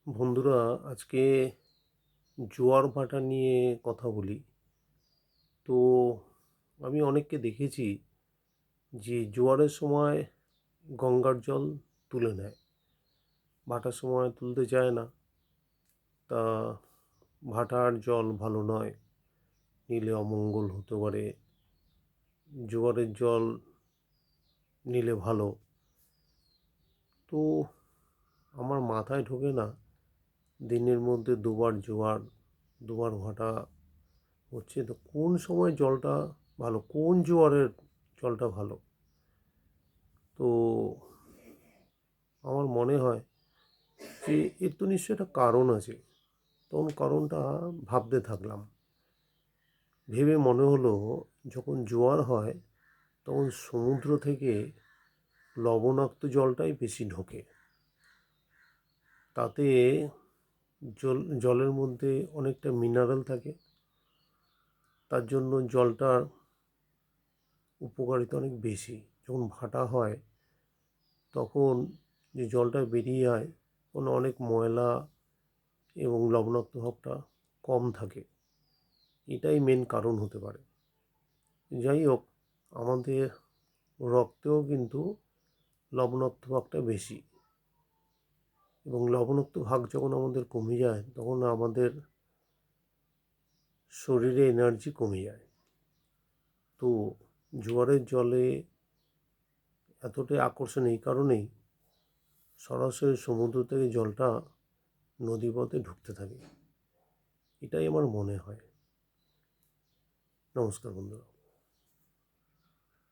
বন্ধুরা, আজকে জোয়ার ভাটা নিয়ে কথা বলি। তো আমি অনেককে দেখেছি যে জোয়ারের সময় গঙ্গার জল তুলে নেয়, ভাটার সময় তুলতে চায় না। তা ভাটার জল ভালো নয়, নিলে অমঙ্গল হতে পারে। জোয়ারের জল নিলে ভালো। তো আমার মাথায় ঢোকে না, দিনের মধ্যে দুবার জোয়ার, দুবার ভাটা হচ্ছে, তো কোন সময় জলটা ভালো, কোন জোয়ারের জলটা ভালো? তো আমার মনে হয় যে এর তো নিশ্চয়ই একটা কারণ আছে। তখন কারণটা ভাবতে থাকলাম, ভেবে মনে হলো, যখন জোয়ার হয় তখন সমুদ্র থেকে লবণাক্ত জলটাই বেশি ঢোকে। তাতে জলের মধ্যে অনেকটা মিনারেল থাকে, তার জন্য জলটার উপকারিতা অনেক বেশি। যখন ভাটা হয় তখন যে জলটা বেরিয়ে যায় কোনো অনেক ময়লা এবং লবণাক্ত ভাবটা কম থাকে। এটাই মেন কারণ হতে পারে। যাই হোক, আমাদের রক্তেও কিন্তু লবণাক্ত ভাগটা বেশি, এবং লবণাক্ত ভাগ যখন আমাদের কমে যায় তখন আমাদের শরীরে এনার্জি কমে যায়। তো জোয়ারের জলে এতটাই আকর্ষণ এই কারণেই, সরাসরি সমুদ্র থেকে জলটা নদীপথে ঢুকতে থাকে। এটাই আমার মনে হয়। নমস্কার বন্ধুরা।